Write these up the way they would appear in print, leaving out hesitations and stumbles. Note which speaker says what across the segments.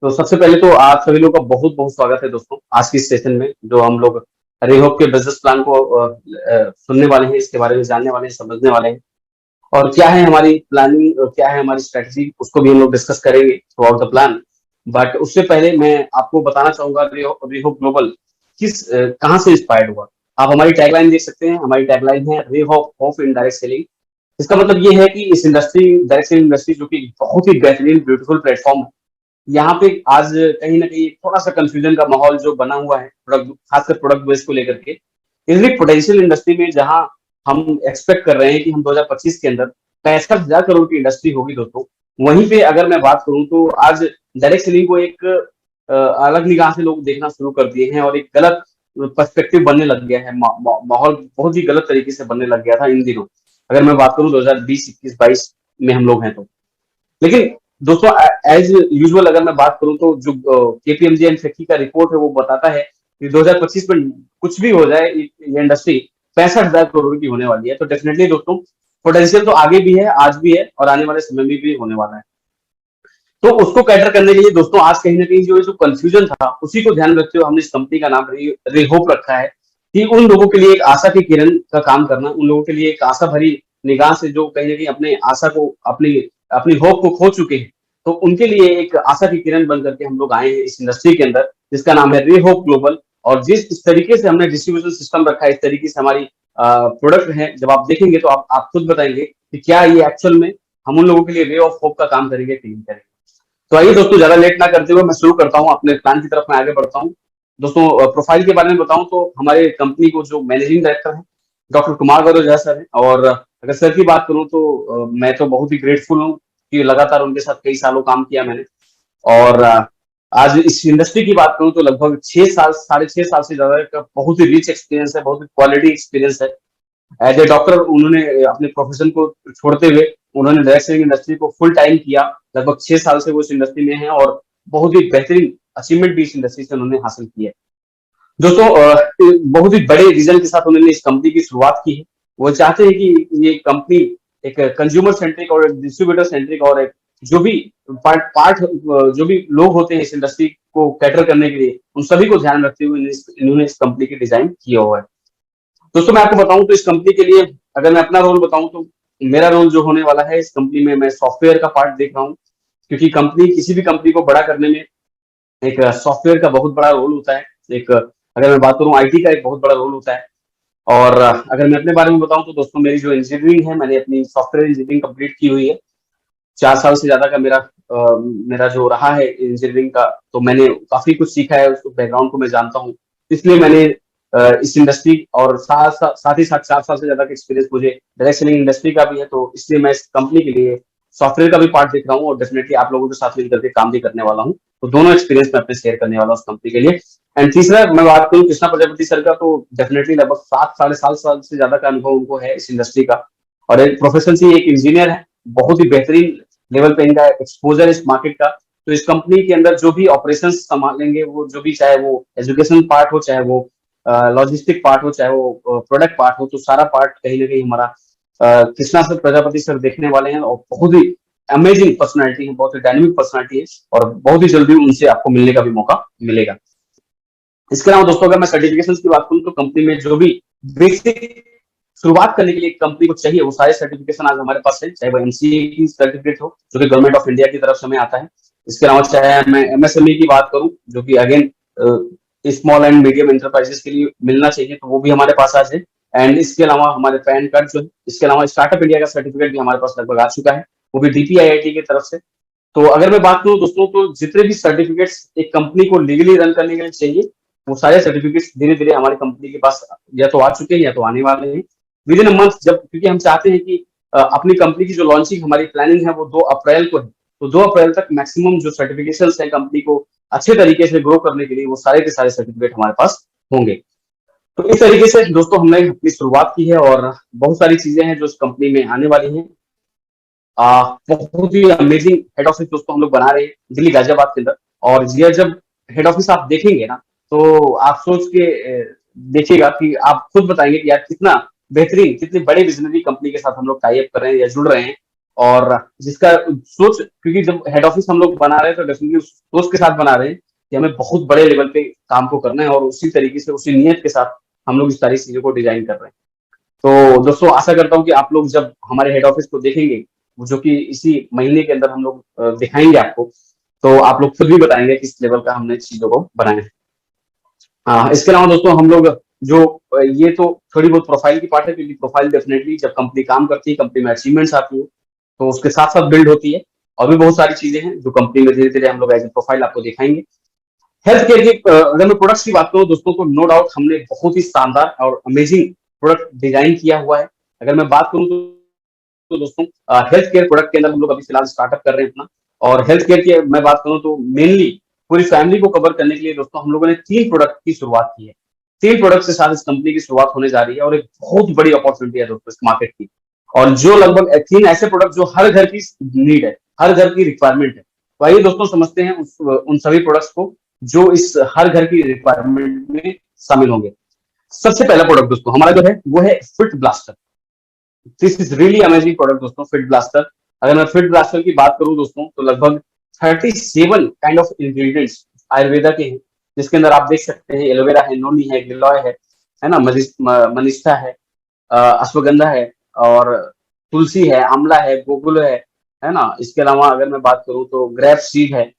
Speaker 1: तो सबसे पहले तो आप सभी लोगों का बहुत बहुत स्वागत है दोस्तों आज की इस सेशन में जो हम लोग रेहोप के बिजनेस प्लान को सुनने वाले हैं, इसके बारे में जानने वाले हैं, समझने वाले हैं और क्या है हमारी प्लानिंग, क्या है हमारी स्ट्रेटजी, उसको भी हम लोग डिस्कस करेंगे through out the plan. But उससे पहले मैं आपको बताना चाहूंगा रेहोप ग्लोबल कहाँ से इंस्पायर्ड हुआ। आप हमारी टैगलाइन देख सकते हैं, हमारी टैगलाइन है रेहोप होप इन डायरेक्ट सेलिंग। इसका मतलब ये है कि इस इंडस्ट्री, डायरेक्ट सेलिंग इंडस्ट्री, जो कि बहुत ही बेहतरीन ब्यूटीफुल प्लेटफॉर्म है, यहाँ पे आज कहीं ना कहीं थोड़ा सा कंफ्यूजन का माहौल जो बना हुआ है प्रोडक्ट, खासकर प्रोडक्ट बेस को लेकर के। इसलिए पोटेंशियल इंडस्ट्री में जहां हम एक्सपेक्ट कर रहे हैं कि हम 2025 के अंदर 65,000 करोड़ की इंडस्ट्री होगी दोस्तों, वहीं पे अगर मैं बात करूं तो आज डायरेक्ट सेलिंग को एक अलग निगाह से लोग देखना शुरू कर दिए हैं और एक गलत पर्सपेक्टिव बनने लग गया है। माहौल बहुत ही गलत तरीके से बनने लग गया था इन दिनों, अगर मैं बात करूं 2020, 21, 22 में हम लोग हैं तो। लेकिन दोस्तों एज यूजुअल अगर मैं बात करूं तो जो केपीएमजी एंड FACTI का रिपोर्ट है वो बताता है कि 2025 में कुछ भी हो जाए ये इंडस्ट्री 65,000 करोड़ की होने वाली है। तो डेफिनेटली दोस्तों पोटेंशियल तो आगे भी है, आज भी है और आने वाले समय में भी होने वाला है। तो उसको कैटर करने के लिए दोस्तों आज कहीं ना कहीं जो कंफ्यूजन था उसी को ध्यान रखते हुए हमने इस कंपनी का नाम रेहोप रखा है कि उन लोगों के लिए एक आशा की किरण का काम करना, उन लोगों के लिए एक आशा भरी निगाह से जो कहीं ना कहीं अपने आशा को, अपनी अपनी होप को खो चुके हैं, तो उनके लिए एक आशा की किरण बन करके हम लोग आए हैं इस इंडस्ट्री के अंदर जिसका नाम है रेहोप ग्लोबल। और जिस इस तरीके से हमने डिस्ट्रीब्यूशन सिस्टम रखा है, इस तरीके से हमारी प्रोडक्ट है, जब आप देखेंगे तो आप खुद बताएंगे कि क्या ये एक्चुअल में हम उन लोगों के लिए रे ऑफ होप का काम करेंगे कि नहीं करेंगे। तो आइए दोस्तों, ज्यादा लेट ना करते हुए मैं शुरू करता हूँ, अपने प्लान की तरफ मैं आगे बढ़ता हूँ। दोस्तों प्रोफाइल के बारे में बताऊं तो हमारे कंपनी को जो मैनेजिंग डायरेक्टर है डॉक्टर कुमार गौरव झा सर है। और अगर सर की बात करूं तो मैं तो बहुत ही ग्रेटफुल हूँ कि लगातार उनके साथ कई सालों काम किया मैंने। और आज इस इंडस्ट्री की बात करूं तो लगभग 6 साल, 6.5 साल से ज्यादा का बहुत ही रिच एक्सपीरियंस है, बहुत ही क्वालिटी एक्सपीरियंस है। एज ए डॉक्टर उन्होंने अपने प्रोफेशन को छोड़ते हुए उन्होंने डायरेक्ट सेलिंग इंडस्ट्री को फुल टाइम किया। लगभग 6 साल से वो इस इंडस्ट्री में है और बहुत ही बेहतरीन अचीवमेंट भी इस इंडस्ट्री से उन्होंने हासिल की है। दोस्तों बहुत ही बड़े विजन के साथ उन्होंने इस कंपनी की शुरुआत की है। वो चाहते हैं कि ये कंपनी एक कंज्यूमर सेंट्रिक और डिस्ट्रीब्यूटर सेंट्रिक और एक जो भी पार्ट जो भी लोग होते हैं इस इंडस्ट्री को कैटर करने के लिए, उन सभी को ध्यान रखते हुए इन्होंने इस कंपनी की डिजाइन किया हुआ है। दोस्तों मैं आपको बताऊं तो इस कंपनी के लिए अगर मैं अपना रोल बताऊं तो मेरा रोल जो होने वाला है इस कंपनी में, मैं सॉफ्टवेयर का पार्ट देख रहा हूँ। क्योंकि कंपनी, किसी भी कंपनी को बड़ा करने में एक सॉफ्टवेयर का बहुत बड़ा रोल होता है। एक अगर मैं बात करूं आईटी का एक बहुत बड़ा रोल होता है। और अगर मैं अपने बारे में बताऊं तो दोस्तों मेरी जो इंजीनियरिंग है, मैंने अपनी सॉफ्टवेयर इंजीनियरिंग कंप्लीट की हुई है। 4 साल से ज्यादा का मेरा जो रहा है इंजीनियरिंग का, तो मैंने काफी कुछ सीखा है, उस बैकग्राउंड को मैं जानता हूँ। इसलिए मैंने इस इंडस्ट्री और साथ ही साथ 4 साल से ज्यादा का एक्सपीरियंस मुझे डायरेक्ट सेलिंग इंडस्ट्री का भी है। तो इसलिए मैं इस कंपनी के लिए सॉफ्टवेयर का भी पार्ट देख रहा हूँ और डेफिनेटली आप लोगों के साथ मिलकर के काम भी करने वाला हूँ। तो दोनों एक्सपीरियंस मैं अपने शेयर करने वाला हूँ उस कंपनी के लिए। एंड तीसरा मैं बात करूँ कृष्णा प्रजापति सर का, तो डेफिनेटली लगभग 7 साढ़े 7 साल से ज्यादा का अनुभव उनको है इस इंडस्ट्री का। और एक प्रोफेशन से एक इंजीनियर है, बहुत ही बेहतरीन लेवल पे इनका एक्सपोजर है इस मार्केट का। तो इस कंपनी के अंदर जो भी ऑपरेशंस संभालेंगे, वो जो भी, चाहे वो एजुकेशन पार्ट हो, चाहे वो लॉजिस्टिक पार्ट हो, चाहे वो प्रोडक्ट पार्ट हो, तो सारा पार्ट कहीं ना कहीं हमारा कृष्णा सर, प्रजापति सर देखने वाले हैं। और बहुत ही अमेजिंग पर्सनैलिटी है, बहुत ही डायनेमिक पर्सनैलिटी है और बहुत ही जल्दी उनसे आपको मिलने का भी मौका मिलेगा। इसके अलावा दोस्तों अगर मैं सर्टिफिकेशन की बात करूं तो कंपनी में जो भी बेसिक शुरुआत करने के लिए कंपनी को चाहिए वो सारे सर्टिफिकेशन आज हमारे पास है। चाहे वो एमसीए की सर्टिफिकेट हो जो कि गवर्नमेंट ऑफ इंडिया की तरफ से हमें आता है। इसके अलावा चाहे मैं एमएसएमई की बात करूं जो कि again small and medium enterprises के लिए मिलना चाहिए, तो वो भी हमारे पास आज है। एंड इसके अलावा हमारे पैन कार्ड जो है, इसके अलावा स्टार्टअप इंडिया का सर्टिफिकेट भी हमारे पास लगभग आ चुका है, वो भी डीपीआईआईटी की तरफ से। तो अगर मैं बात करूं दोस्तों तो जितने भी सर्टिफिकेट्स एक कंपनी को लीगली रन करने के लिए चाहिए, वो सारे सर्टिफिकेट्स धीरे धीरे हमारी कंपनी के पास या तो आ चुके हैं या तो आने वाले हैं विद इन अ मंथ। जब, क्योंकि हम चाहते हैं कि अपनी कंपनी की जो लॉन्चिंग हमारी प्लानिंग है वो 2 अप्रैल को है, तो 2 अप्रैल तक मैक्सिमम जो सर्टिफिकेशन है कंपनी को अच्छे तरीके से ग्रो करने के लिए, वो सारे के सारे सर्टिफिकेट हमारे पास होंगे। तो इस तरीके से दोस्तों हमने अपनी शुरुआत की है और बहुत सारी चीजें हैं जो इस कंपनी में आने वाली हैं। बहुत ही अमेजिंग हेड ऑफिस दोस्तों हम लोग बना रहे हैं दिल्ली गाजियाबाद के अंदर। और ये जब हेड ऑफिस आप देखेंगे ना, तो आप सोच के देखिएगा कि आप खुद बताएंगे कि यार कितना बेहतरीन, कितनी बड़ी विजनरी कंपनी के साथ हम लोग टाई अप कर रहे हैं या जुड़ रहे हैं। और जिसका सोच, क्योंकि जब हेड ऑफिस हम लोग बना रहे हैं तो डेफिनेटली उस सोच के साथ बना रहे हैं कि हमें बहुत बड़े लेवल पे काम को करना है, और उसी तरीके से उसी नियत के साथ हम लोग इस सारी चीजों को डिजाइन कर रहे हैं। तो दोस्तों आशा करता हूँ कि आप लोग जब हमारे हेड ऑफिस को देखेंगे, जो कि इसी महीने के अंदर हम लोग दिखाएंगे आपको, तो आप लोग खुद भी बताएंगे किस लेवल का हमने चीजों को बनाया है। इसके अलावा दोस्तों हम लोग जो ये तो थोड़ी बहुत प्रोफाइल की पार्ट है, क्योंकि प्रोफाइल डेफिनेटली जब कंपनी काम करती है, कंपनी में अचीवमेंट्स आती है, तो उसके साथ साथ बिल्ड होती है। और भी बहुत सारी चीजें हैं जो कंपनी में धीरे धीरे हम लोग एज ए प्रोफाइल आपको दिखाएंगे। हेल्थ केयर की अगर मैं प्रोडक्ट्स की बात करूं दोस्तों, तो नो डाउट हमने बहुत ही शानदार और अमेजिंग प्रोडक्ट डिजाइन किया हुआ है। अगर मैं बात करूं तो दोस्तों हेल्थ केयर प्रोडक्ट के अंदर हम लोग अभी फिलहाल स्टार्टअप कर रहे हैं अपना। और हेल्थ केयर की मैं बात करूं तो मेनली पूरी फैमिली को कवर करने के लिए दोस्तों हम लोगों ने 3 प्रोडक्ट की शुरुआत की है। 3 प्रोडक्ट के साथ इस कंपनी की शुरुआत होने जा रही है, और एक बहुत बड़ी अपॉर्चुनिटी है दोस्तों इस मार्केट की। और जो लगभग 3 ऐसे प्रोडक्ट जो हर घर की नीड है, हर घर की रिक्वायरमेंट है। तो आइए दोस्तों समझते हैं उन सभी प्रोडक्ट्स को जो इस हर घर की रिक्वायरमेंट में शामिल होंगे। सबसे पहला प्रोडक्ट दोस्तों हमारा जो है वो है fit blaster. This is really amazing product दोस्तों, फिट ब्लास्टर। अगर मैं फिट ब्लास्टर की बात करूं दोस्तों, तो लगभग 37 काइंड ऑफ इंग्रेडिएंट्स आयुर्वेदा के हैं, जिसके अंदर आप देख सकते हैं एलोवेरा है, नोनी है, गिलोय है ना, मनिष्ठा है, अश्वगंधा है, और तुलसी है, आंवला है, गोगुल है ना। इसके अलावा अगर मैं बात करूं तो ग्रेप सीड है।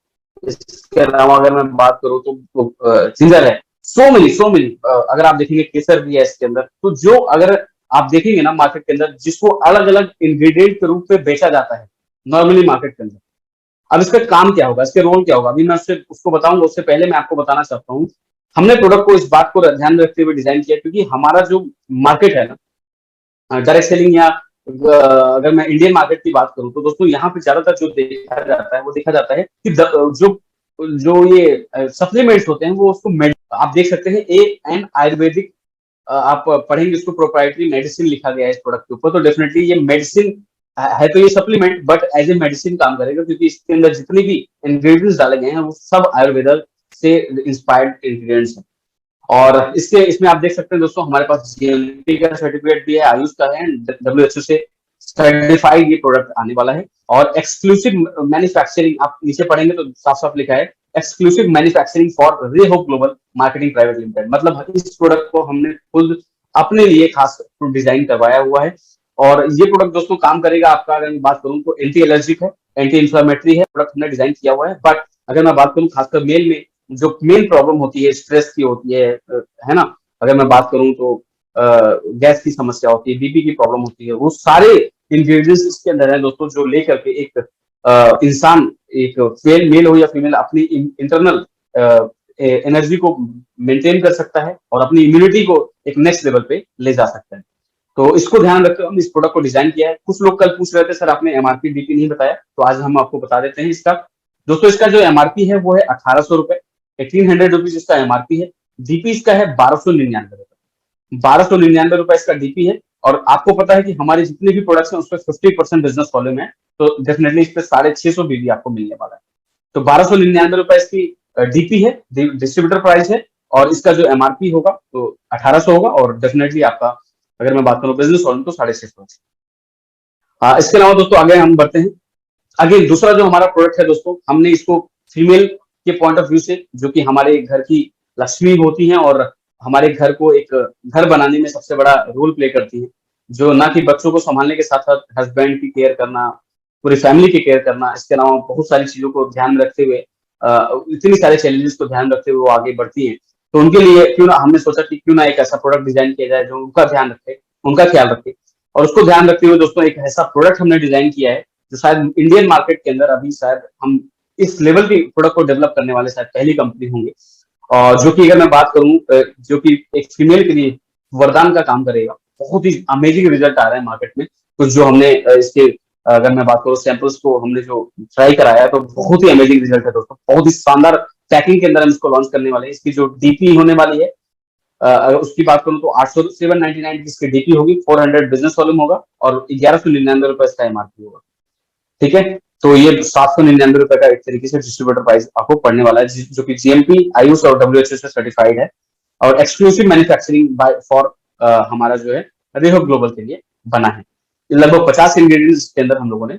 Speaker 1: इसके अलावा अगर मैं बात करूं तो जिंजर है। सो मेनी अगर आप देखेंगे केसर भी है इसके अंदर। तो जो अगर आप देखेंगे ना मार्केट के अंदर, जिसको अलग अलग इंग्रेडिएंट के रूप में बेचा जाता है नॉर्मली मार्केट के अंदर, अब इसका काम क्या होगा, इसके रोल क्या होगा, अभी मैं उसको बताऊंगा। उससे पहले मैं आपको बताना चाहता हूँ, हमने प्रोडक्ट को इस बात को ध्यान में रखते हुए डिजाइन किया, क्योंकि हमारा जो मार्केट है ना डायरेक्ट सेलिंग, या अगर मैं इंडियन मार्केट की बात करूं तो दोस्तों यहाँ पे ज्यादातर जो देखा जाता है वो देखा जाता है कि जो जो ये सप्लीमेंट्स होते हैं वो उसको आप देख सकते हैं एन आयुर्वेदिक, आप पढ़ेंगे उसको, प्रोप्राइटरी मेडिसिन लिखा गया है इस प्रोडक्ट के ऊपर। तो डेफिनेटली ये मेडिसिन है, तो ये supplement but as a medicine काम करेगा, क्योंकि इसके अंदर जितने भी इंग्रेडिएंट्स डाले गए हैं वो सब आयुर्वेदा से इंस्पायर्ड इंग्रेडिएंट्स हैं। और इसमें आप देख सकते हैं दोस्तों हमारे पास जीएमपी का सर्टिफिकेट भी है, आयुष का है, डब्ल्यूएचओ से सर्टिफाइड ये प्रोडक्ट आने वाला है। और एक्सक्लूसिव मैन्युफैक्चरिंग, आप नीचे पढ़ेंगे तो साफ साफ लिखा है एक्सक्लूसिव मैन्युफैक्चरिंग फॉर रेहोप ग्लोबल मार्केटिंग प्राइवेट लिमिटेड। मतलब इस प्रोडक्ट को हमने खुद अपने लिए खास डिजाइन करवाया हुआ है। और ये प्रोडक्ट दोस्तों काम करेगा आपका, अगर मैं बात करूं तो एंटी एलर्जिक है, एंटी इंफ्लेमेटरी है, प्रोडक्ट हमने डिजाइन किया हुआ है। बट अगर मैं बात करूं खासकर मेल में जो मेन प्रॉब्लम होती है स्ट्रेस की होती है ना, अगर मैं बात करूं तो गैस की समस्या होती है, बीपी की प्रॉब्लम होती है, वो सारे इंग्रेडिएंट्स इसके अंदर है दोस्तों, जो लेकर के एक इंसान, एक मेल हो या फीमेल, अपनी इंटरनल एनर्जी को मेंटेन कर सकता है और अपनी इम्यूनिटी को एक नेक्स्ट लेवल पे ले जा सकता है। तो इसको ध्यान रखकर हमने इस प्रोडक्ट को डिजाइन किया है। कुछ लोग कल पूछ रहे थे सर आपने एमआरपी डीपी नहीं बताया, तो आज हम आपको बता देते हैं इसका। दोस्तों इसका जो एमआरपी है वो है 1800 रुपए, 1800 रुपीज इसका एमआरपी है। डीपी इसका है 1299 रुपए, 1299 रुपए इसका डीपी है। और आपको पता है कि हमारे जितने भी प्रोडक्ट्स हैं उस पर 50% बिजनेस वॉल्यूम है, तो डेफिनेटली इस पर 650 बीबी आपको मिलने वाला है। तो 1299 रुपए इसकी डीपी है, डिस्ट्रीब्यूटर प्राइस है, और इसका जो एमआरपी होगा तो 1800 होगा। और डेफिनेटली आपका अगर मैं बात करूं बिजनेस वॉल्यूम तो 650। इसके अलावा दोस्तों आगे हम बढ़ते हैं। आगे दूसरा जो हमारा प्रोडक्ट है दोस्तों, हमने इसको फीमेल के पॉइंट ऑफ व्यू से, जो कि हमारे घर की लक्ष्मी होती हैं और हमारे घर को एक घर बनाने में सबसे बड़ा रोल प्ले करती हैं, जो ना कि बच्चों को संभालने के साथ साथ हस्बैंड की केयर करना, पूरी फैमिली की केयर करना, इसके अलावा बहुत सारी चीजों को ध्यान में रखते हुए, इतनी सारे चैलेंजेस को ध्यान रखते हुए वो आगे बढ़ती हैं। तो उनके लिए क्यों ना हमने सोचा कि क्यों ना एक ऐसा प्रोडक्ट डिजाइन किया जाए जो उनका ध्यान रखे, उनका ख्याल रखे। और उसको ध्यान रखते हुए दोस्तों एक ऐसा प्रोडक्ट हमने डिजाइन किया है जो शायद इंडियन मार्केट के अंदर अभी शायद हम इस लेवल के प्रोडक्ट को डेवलप करने वाले शायद पहली कंपनी होंगे। और जो कि अगर मैं बात करूं, जो कि एक फीमेल के लिए वरदान का काम करेगा। बहुत ही अमेजिंग रिजल्ट आ रहा है मार्केट में। कुछ जो हमने इसके अगर मैं बात करूं सैंपल्स को हमने जो ट्राई कराया तो बहुत ही अमेजिंग रिजल्ट है दोस्तों, बहुत ही शानदार पैकिंग के अंदर हम इसको लॉन्च करने वाले हैं। इसकी जो डीपी होने वाली है, अगर उसकी बात करूं तो 799 की इसकी डीपी होगी, 400 बिजनेस वॉल्यूम होगा, और 1199 रुपए इसका एमआरपी होगा। ठीक है, तो ये 799 रुपए का एक तरीके से डिस्ट्रीब्यूटर प्राइस आपको पड़ने वाला है, जो कि जीएमपी, आयुष और डब्ल्यूएचओ से सर्टिफाइड है, और एक्सक्लूसिव मैन्युफैक्चरिंग बाय फॉर हमारा जो है रेहो ग्लोबल के लिए बना है। लगभग 50 इंग्रेडिएंट्स के अंदर हम लोगों ने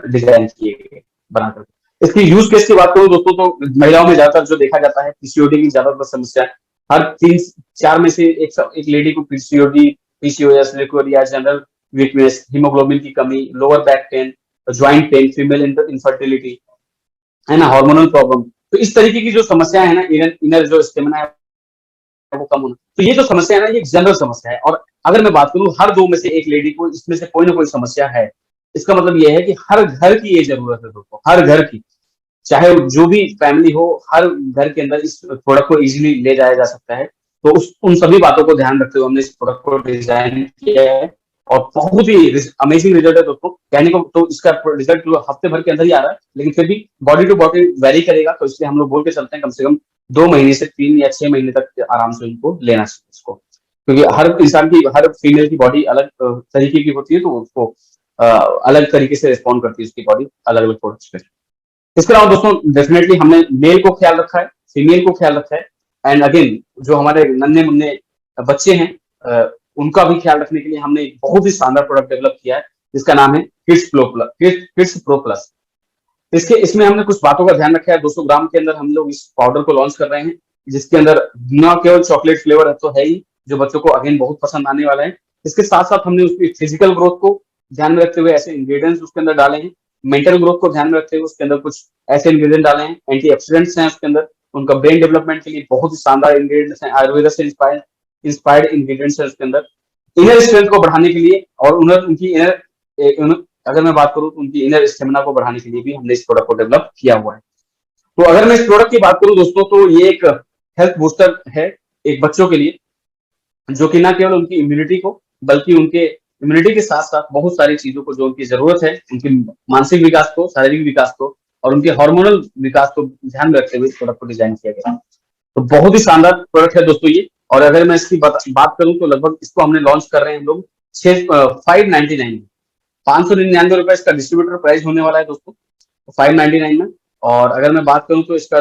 Speaker 1: डिजाइन किए बनाकर। इसकी यूज केस की बात करूं दोस्तों, तो महिलाओं में ज्यादातर जो देखा जाता है पीसीओडी की ज्यादातर समस्या है। हर 3-4 में से एक लेडी को पीसीओडी, पीसीओएस, लिक्विड या जनरल वीकनेस, हीमोग्लोबिन की कमी, lower back pain, joint pain, female infertility, है ना, हार्मोनल प्रॉब्लम। तो इस तरीके की जो समस्या है ना, इनर जो स्टेमिना है वो कम होना, तो ये जो समस्या है ना, ये एक जनरल समस्या है। और अगर मैं बात करूं हर 2 में से एक लेडी को इसमें से कोई ना कोई समस्या है, इसका मतलब ये है कि हर घर की ये जरूरत है दोस्तों, हर घर की, चाहे जो भी फैमिली हो, हर घर के अंदर इस प्रोडक्ट को इजीली ले जाया जा सकता है। तो उन सभी बातों को ध्यान रखते हुए हमने इस प्रोडक्ट को डिजाइन किया है और बहुत ही अमेजिंग रिजल्ट है दोस्तों। कहने को तो इसका रिजल्ट हफ्ते भर के अंदर ही आ रहा है, लेकिन फिर भी बॉडी टू बॉडी वेरी करेगा, तो इसलिए हम लोग बोल के चलते हैं कम से कम 2 महीने से 3 या 6 महीने तक आराम से उनको लेना चाहिए इसको, क्योंकि हर इंसान की, हर फीमेल की बॉडी अलग तरीके की होती है, तो उसको अलग तरीके से रिस्पॉन्ड करती है उसकी बॉडी अलग अलग प्रोडक्ट्स पे। इसके अलावा दोस्तों डेफिनेटली हमने मेल को ख्याल रखा है, फीमेल को ख्याल रखा है, एंड अगेन जो हमारे नन्हे मुन्ने बच्चे हैं उनका भी ख्याल रखने के लिए हमने एक बहुत ही शानदार प्रोडक्ट डेवलप किया है जिसका नाम है किड्स प्रो प्लस। इसमें हमने कुछ बातों का ध्यान रखा है। 200 ग्राम के अंदर हम लोग इस पाउडर को लॉन्च कर रहे हैं, जिसके अंदर न केवल चॉकलेट फ्लेवर तो है ही, जो बच्चों को अगेन बहुत पसंद आने वाला है, इसके साथ साथ हमने उसकी फिजिकल ग्रोथ को ध्यान में रखते हुए ऐसे इंग्रेडिएंट्स उसके अंदर डाले हैं, मेंटल ग्रोथ को ध्यान में रखते हुए उसके अंदर कुछ ऐसे इंग्रेडिएंट डाले हैं, एंटीऑक्सीडेंट्स हैं उसके अंदर, उनका ब्रेन डेवलपमेंट के लिए बहुत ही शानदार इंग्रेडिएंट्स हैं, आयुर्वेदा से इंस्पायर्ड इंग्रेडिएंट्स हैं उसके अंदर, इनर स्ट्रेंथ को बढ़ाने के लिए और उनकी अगर मैं बात करूं तो उनकी इनर स्टेमिना को बढ़ाने के लिए भी हमने इस प्रोडक्ट को डेवलप किया हुआ है। तो अगर मैं इस प्रोडक्ट की बात करूं दोस्तों, तो ये एक हेल्थ बूस्टर है एक बच्चों के लिए, जो कि ना केवल उनकी इम्यूनिटी को बल्कि उनके इम्यूनिटी के साथ साथ बहुत सारी चीजों को जो उनकी जरूरत है, उनके मानसिक विकास को, शारीरिक विकास को और उनके हार्मोनल विकास को ध्यान में रखते हुए इस प्रोडक्ट को डिजाइन किया गया। तो बहुत ही शानदार प्रोडक्ट है दोस्तों ये। और अगर मैं इसकी बात करूं तो लगभग इसको हमने लॉन्च कर रहे हैं हम लोग 599 में, 599 रुपए इसका डिस्ट्रीब्यूटर प्राइस होने वाला है दोस्तों, 599 में। और अगर मैं बात करूं तो इसका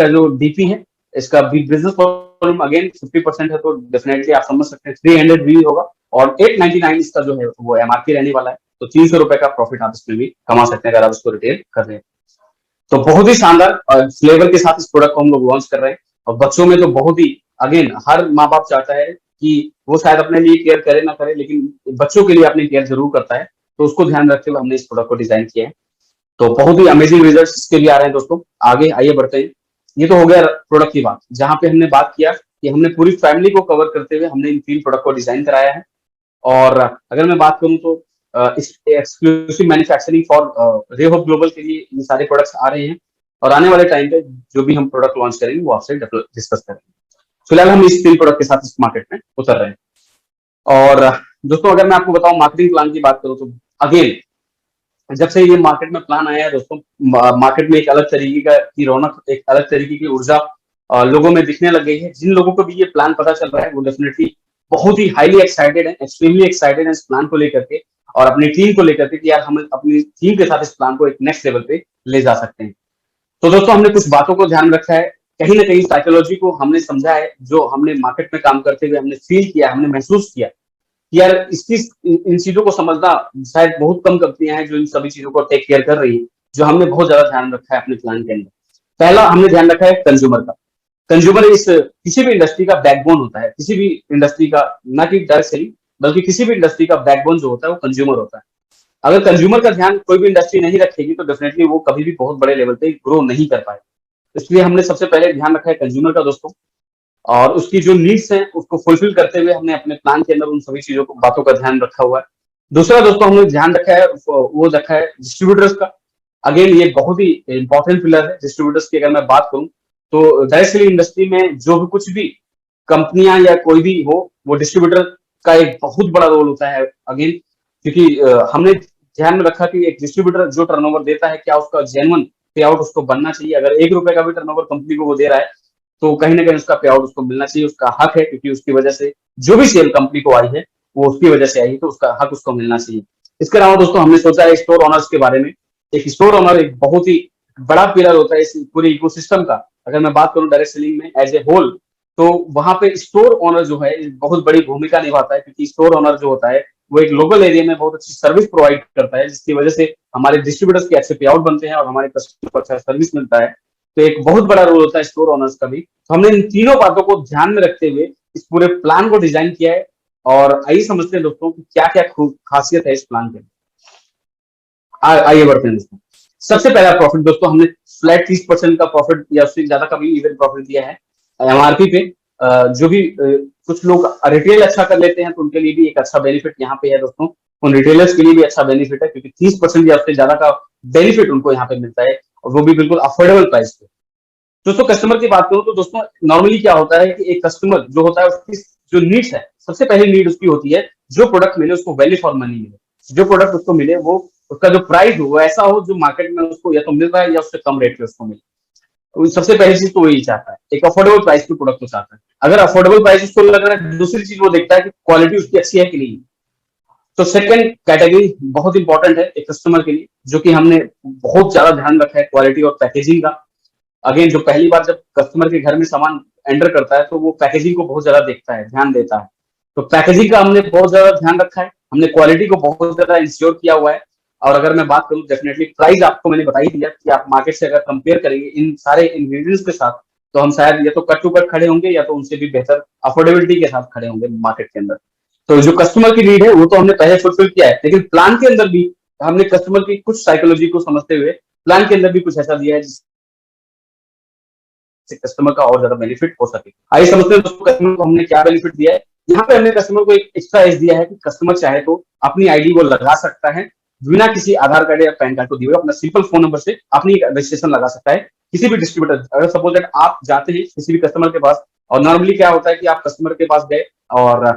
Speaker 1: जो डीपी है, इसका बिजनेस वॉल्यूम अगेन 50% है, तो डेफिनेटली आप समझ सकते हैं 300 भी होगा। और 899 इसका जो है वो एमआरपी रहने वाला है, तो 300 रुपए का प्रॉफिट आप इसमें भी कमा सकते हैं अगर आप इसको रिटेल कर रहे हैं। तो बहुत ही शानदार फ्लेवर के साथ इस प्रोडक्ट को हम लोग लॉन्च कर रहे हैं। और बच्चों में तो बहुत ही, अगेन हर माँ बाप चाहता है कि वो शायद अपने लिए केयर करे ना करे, लेकिन बच्चों के लिए अपनी केयर जरूर करता है, तो उसको ध्यान रखते हुए हमने इस प्रोडक्ट को डिजाइन किया है। तो बहुत ही अमेजिंग रिजल्ट्स इसके भी आ रहे हैं दोस्तों। आगे आइए बढ़ते हैं। ये तो हो गया प्रोडक्ट की बात, जहां पे हमने बात किया कि हमने पूरी फैमिली को कवर करते हुए हमने इन 3 प्रोडक्ट को डिजाइन कराया है। और अगर मैं बात करूं तो इस एक्सक्लूसिव मैन्युफैक्चरिंग फॉर रेहोप ग्लोबल के लिए ये सारे प्रोडक्ट्स आ रहे हैं, और आने वाले टाइम पे जो भी हम प्रोडक्ट लॉन्च करेंगे वो आपसे डिस्कस करेंगे। फिलहाल हम इस 3 प्रोडक्ट के साथ इस मार्केट में उतर रहे हैं। और दोस्तों अगर मैं आपको बताऊं मार्केटिंग प्लान की बात करूं तो अगेन जब से ये मार्केट में प्लान आया है दोस्तों, मार्केट में एक अलग तरीके की रौनक, एक अलग तरीके की ऊर्जा लोगों में दिखने लग गई है। जिन लोगों को भी ये प्लान पता चल रहा है वो डेफिनेटली बहुत ही हाईली एक्साइटेड है, एक्सट्रीमली एक्साइटेड है इस प्लान को लेकर के और अपनी टीम को लेकर के कि यार हम अपनी टीम के साथ इस प्लान को एक नेक्स्ट लेवल पे ले जा सकते हैं। तो दोस्तों हमने कुछ बातों को ध्यान रखा है, कहीं ना कहीं साइकोलॉजी को हमने समझा है, जो हमने मार्केट में काम करते हुए हमने फील किया, हमने महसूस किया कि यार इन चीजों को समझना शायद बहुत कम कंपनियां हैं जो इन सभी चीजों को टेक केयर कर रही है, जो हमने बहुत ज्यादा ध्यान रखा है अपने प्लान के अंदर। पहला हमने ध्यान रखा है कंज्यूमर का। कंज्यूमर इस किसी भी इंडस्ट्री का बैकबोन होता है, किसी भी इंडस्ट्री का, ना कि डायरेक्ट सेलिंग बल्कि किसी भी इंडस्ट्री का बैकबोन जो होता है वो कंज्यूमर होता है। अगर कंज्यूमर का ध्यान कोई भी इंडस्ट्री नहीं रखेगी तो डेफिनेटली वो कभी भी बहुत बड़े लेवल पे ग्रो नहीं कर पाए। इसलिए हमने सबसे पहले ध्यान रखा है कंज्यूमर का दोस्तों, और उसकी जो नीड्स हैं उसको फुलफिल करते हुए हमने अपने प्लान के अंदर उन सभी चीजों को, बातों का ध्यान रखा हुआ है। दूसरा दोस्तों हमने ध्यान रखा है वो रखा है डिस्ट्रीब्यूटर्स का। अगेन ये बहुत ही इंपॉर्टेंट पिलर है डिस्ट्रीब्यूटर्स की। अगर मैं बात करूं तो डायरेक्ट सेलिंग इंडस्ट्री में जो भी कुछ भी कंपनियां या कोई भी हो, वो डिस्ट्रीब्यूटर का एक बहुत बड़ा रोल होता है। अगेन क्योंकि हमने ध्यान में रखा कि एक डिस्ट्रीब्यूटर जो टर्नओवर देता है क्या उसका जेन्युइन पे आउट उसको बनना चाहिए। अगर 1 रुपए का भी टर्नओवर कंपनी को वो दे रहा है तो कहीं ना कहीं उसका पे आउट उसको मिलना चाहिए, उसका हक है, क्योंकि उसकी वजह से जो भी सेल कंपनी को आई है वो उसकी वजह से आई है, तो उसका हक उसको मिलना चाहिए। इसके अलावा दोस्तों हमने सोचा है स्टोर ओनर्स के बारे में। एक स्टोर ओनर एक बहुत ही बड़ा पिलर होता है इस पूरे इकोसिस्टम का। अगर मैं बात करूं डायरेक्ट सेलिंग में एज ए होल, तो वहां पे स्टोर ओनर जो है बहुत बड़ी भूमिका निभाता है, क्योंकि स्टोर ओनर जो होता है वो एक लोकल एरिया में बहुत अच्छी सर्विस प्रोवाइड करता है, जिसकी वजह से हमारे डिस्ट्रीब्यूटर्स के अच्छे पे आउट बनते हैं और हमारे कस्टमर को अच्छा सर्विस मिलता है। तो एक बहुत बड़ा रोल होता है स्टोर ओनर्स का भी। तो हमने इन तीनों बातों को ध्यान में रखते हुए इस पूरे प्लान को डिजाइन किया है। और आइए समझते हैं दोस्तों कि क्या क्या खासियत है इस प्लान के। आइए बढ़ते हैं दोस्तों। सबसे पहला प्रॉफिट दोस्तों, हमने फ्लैट 30% का प्रॉफिट या उससे ज्यादा का भी इवन प्रॉफिट दिया है एमआरपी पे। जो भी कुछ लोग रिटेल अच्छा कर लेते हैं तो उनके लिए भी एक अच्छा बेनिफिट यहाँ पे है दोस्तों। उन रिटेलर्स के लिए भी अच्छा बेनिफिट है, क्योंकि 30% या उससे ज्यादा का बेनिफिट उनको यहाँ पे मिलता है, और वो भी बिल्कुल अफोर्डेबल प्राइस पे। दोस्तों कस्टमर की बात करूं तो दोस्तों नॉर्मली क्या होता है कि एक कस्टमर जो होता है उसकी जो नीड्स है, सबसे पहली नीड उसकी होती है जो प्रोडक्ट मिले उसको वैल्यू फॉर मनी मिले। जो प्रोडक्ट उसको मिले वो उसका जो प्राइस हो वो ऐसा हो जो मार्केट में उसको या तो मिल रहा है या उससे कम रेट पे उसको मिले। तो सबसे पहली चीज तो वही चाहता है, एक अफोर्डेबल प्राइस पे प्रोडक्ट को चाहता है। अगर अफोर्डेबल प्राइस उसको लग रहा है, दूसरी चीज वो देखता है कि क्वालिटी उसकी अच्छी है कि नहीं। तो सेकंड कैटेगरी बहुत इंपॉर्टेंट है एक कस्टमर के लिए, जो कि हमने बहुत ज्यादा ध्यान रखा है, क्वालिटी और पैकेजिंग का। अगेन जो पहली बार जब कस्टमर के घर में सामान एंटर करता है तो वो पैकेजिंग को बहुत ज्यादा देखता है, ध्यान देता है। तो पैकेजिंग का हमने बहुत ज्यादा ध्यान रखा है, हमने क्वालिटी को बहुत ज्यादा इंश्योर किया हुआ है। और अगर मैं बात करूं डेफिनेटली प्राइस आपको मैंने बता ही दिया कि आप मार्केट से अगर कंपेयर करेंगे इन सारे इंग्रेडिएंट्स के साथ, तो हम शायद या तो कट टू कट खड़े होंगे या तो उनसे भी बेहतर अफोर्डेबिलिटी के साथ खड़े होंगे मार्केट के अंदर। तो जो कस्टमर की नीड है वो तो हमने पहले फुलफिल किया है, लेकिन प्लान के अंदर भी हमने कस्टमर की कुछ साइकोलॉजी को समझते हुए प्लान के अंदर भी कुछ ऐसा दिया है से कस्टमर का और ज्यादा बेनिफिट हो सके। आइए समझते हैं दोस्तों कस्टमर को हमने क्या बेनिफिट दिया है। यहाँ पे हमने कस्टमर को एक एक्स्ट्रा एज दिया है कि कस्टमर चाहे तो अपनी आईडी वो लगा सकता है बिना किसी आधार कार्ड या पैन कार्ड को दिए हुए, अपना सिंपल फोन नंबर से अपनी रजिस्ट्रेशन लगा सकता है किसी भी डिस्ट्रीब्यूटर। अगर सपोज दैट आप जाते हैं किसी भी कस्टमर के पास, और नॉर्मली क्या होता है कि आप कस्टमर के पास गए और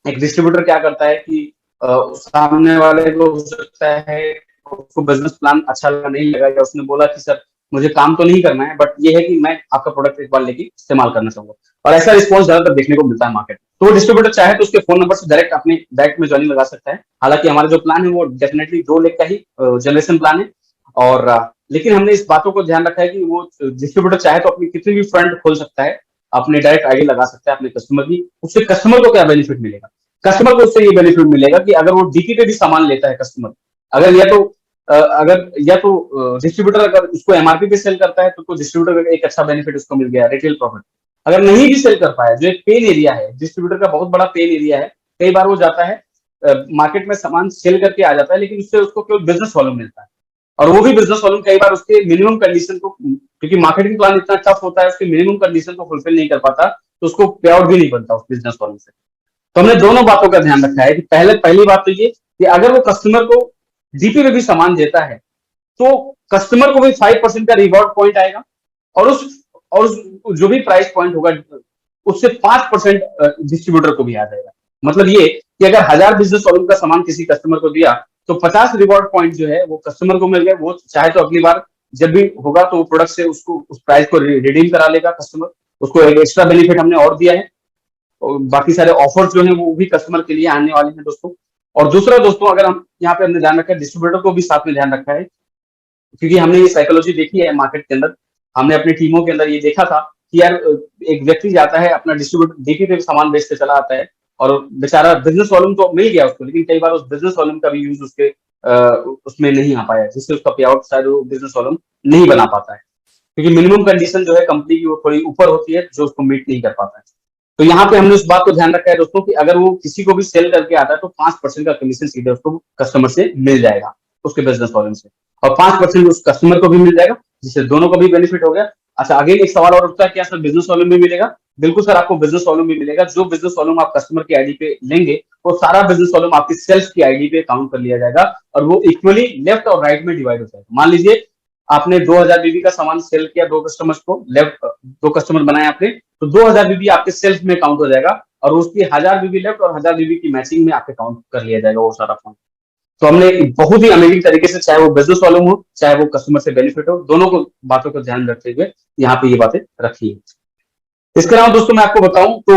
Speaker 1: एक डिस्ट्रीब्यूटर क्या करता है कि सामने वाले को हो सकता है उसको बिजनेस प्लान अच्छा लगा नहीं लगा, या उसने बोला कि सर मुझे काम तो नहीं करना है बट ये है कि मैं आपका प्रोडक्ट एक बार लेके इस्तेमाल करना चाहूंगा। और ऐसा रिस्पॉन्स ज्यादातर देखने को मिलता है मार्केट। तो वो डिस्ट्रीब्यूटर चाहे तो उसके फोन नंबर से डायरेक्ट अपने डायरेक्ट में ज्वाइनिंग लगा सकता है। हालांकि हमारा जो प्लान है वो डेफिनेटली 2 लाख का ही जनरेशन प्लान है। और लेकिन हमने इस बातों को ध्यान रखा है कि वो डिस्ट्रीब्यूटर चाहे तो अपनी कितनी भी फ्रंट खोल सकता है, अपने डायरेक्ट आईडी लगा सकता है अपने कस्टमर की। उससे कस्टमर को क्या बेनिफिट मिलेगा? कस्टमर को उससे ये बेनिफिट मिलेगा कि अगर वो डीपी पे भी सामान लेता है कस्टमर, अगर या तो डिस्ट्रीब्यूटर अगर उसको एमआरपी पे सेल करता है तो डिस्ट्रीब्यूटर का एक अच्छा बेनिफिट उसको मिल गया, रिटेल प्रॉफिट। अगर नहीं भी सेल कर पाया, जो एक पेन एरिया है डिस्ट्रीब्यूटर का, बहुत बड़ा पेन एरिया है। कई बार वो जाता है मार्केट में सामान सेल करके आ जाता है, लेकिन उससे उसको केवल बिजनेस वॉल्यूम मिलता है। और वो भी बिजनेस वॉल्यूम कई बार उसके मिनिमम कंडीशन को, क्योंकि मार्केटिंग प्लान इतना टफ होता है, उसके मिनिमम कंडीशन को फुलफिल नहीं कर पाता, तो उसको पे आउट भी नहीं बनता उस बिजनेस वॉल्यूम से। तो हमने दोनों बातों का ध्यान रखा है कि पहली बात तो ये कि अगर वो कस्टमर को डीपी में भी सामान देता है तो कस्टमर को भी 5% का रिवॉर्ड पॉइंट आएगा, और उस जो भी प्राइस पॉइंट होगा उससे 5% डिस्ट्रीब्यूटर को भी आ जाएगा। मतलब ये कि अगर 1000 बिजनेस वॉल्यूम का सामान किसी कस्टमर को दिया तो 50 रिवॉर्ड पॉइंट जो है वो कस्टमर को मिल गए। वो चाहे तो अगली बार जब भी होगा तो वो प्रोडक्ट से उसको उस प्राइस को रिडीम करा लेगा कस्टमर। उसको एक एक्स्ट्रा बेनिफिट हमने और दिया है, और बाकी सारे ऑफर्स जो हैं वो भी कस्टमर के लिए आने वाले हैं दोस्तों। और दूसरा दोस्तों, अगर हम यहाँ पे हमने ध्यान रखा है डिस्ट्रीब्यूटर को भी साथ में ध्यान रखा है, क्योंकि हमने ये साइकोलॉजी देखी है मार्केट के अंदर। हमने अपनी टीमों के अंदर ये देखा था कि यार एक व्यक्ति जाता है अपना डिस्ट्रीब्यूटर डीपी पे सामान बेचते चला आता है, और बेचारा बिजनेस वॉल्यूम तो मिल गया उसको, लेकिन कई बार उस बिजनेस वॉल्यूम का भी यूज उसके उसमें नहीं आ पाया, जिससे उसका पे आउट शायद वो बिजनेस वॉल्यूम नहीं बना पाता है, क्योंकि मिनिमम कंडीशन जो है कंपनी की वो थोड़ी ऊपर होती है जो उसको मीट नहीं कर पाता है। तो यहाँ पे हमने उस बात को ध्यान रखा है दोस्तों कि अगर वो किसी को भी सेल करके आता है तो 5% का कमीशन सीधे उसको कस्टमर से मिल जाएगा उसके बिजनेस वॉल्यूम से, और 5% उस कस्टमर को भी मिल जाएगा, जिससे दोनों को भी बेनिफिट हो गया। अच्छा, आगे एक सवाल और उठता है क्या सर बिजनेस वॉल्यूम भी मिलेगा? बिल्कुल सर, आपको बिजनेस वॉल्यूम भी मिलेगा। जो बिजनेस वॉल्यूम आप कस्टमर की आईडी पे लेंगे वो सारा बिजनेस वॉल्यूम आपकी सेल्फ की आईडी पे काउंट कर लिया जाएगा, और वो इक्वली लेफ्ट और राइट में डिवाइड हो जाएगा। मान लीजिए आपने 2000 बीबी का सामान सेल किया दो कस्टमर्स को, लेफ्ट दो कस्टमर बनाए आपने, तो 2000 बीबी आपके सेल्फ में काउंट हो जाएगा, और उसकी 1000 बीबी लेफ्ट और 1000 बीबी की मैचिंग में आपके काउंट कर लिया जाएगा वो सारा फंड। तो हमने बहुत ही अमेजिंग तरीके से, चाहे वो बिजनेस वॉल्यूम हो चाहे वो कस्टमर से बेनिफिट हो, दोनों को बातों को ध्यान रखते हुए यहाँ पे ये बातें रखी है। इसके अलावा दोस्तों मैं आपको बताऊं तो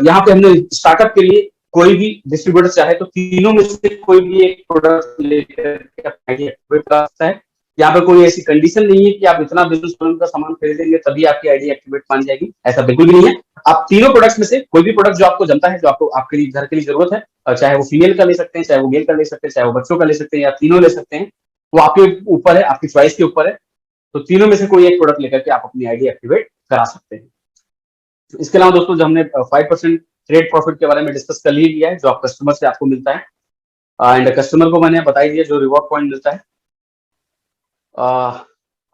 Speaker 1: यहाँ पे हमने स्टार्टअप के लिए कोई भी डिस्ट्रीब्यूटर चाहे तो तीनों में से कोई भी एक प्रोडक्ट लेकर सकता है। यहाँ पे कोई ऐसी कंडीशन नहीं है कि आप इतना बिजनेस लोन का सामान खरीदेंगे तभी आपकी आईडी एक्टिवेट मान जाएगी, ऐसा बिल्कुल भी नहीं है। आप तीनों प्रोडक्ट्स में से कोई भी प्रोडक्ट जो आपको जमता है, जो आपको आपके लिए घर के लिए जरूरत है, और चाहे वो फीमेल का ले सकते हैं, चाहे वो मेल का ले सकते हैं, चाहे वो बच्चों का ले सकते हैं, या तीनों ले सकते हैं, वो आपके ऊपर है, आपकी चॉइस के ऊपर है। तो तीनों में से कोई एक प्रोडक्ट लेकर के आप अपनी आईडी एक्टिवेट करा सकते हैं। इसके अलावा दोस्तों, जो हमने 5% ट्रेड प्रॉफिट के बारे में डिस्कस कर ही लिया है, जो आप कस्टमर से आपको मिलता है, एंड कस्टमर को मैंने बता ही दिया जो रिवॉर्ड पॉइंट मिलता है।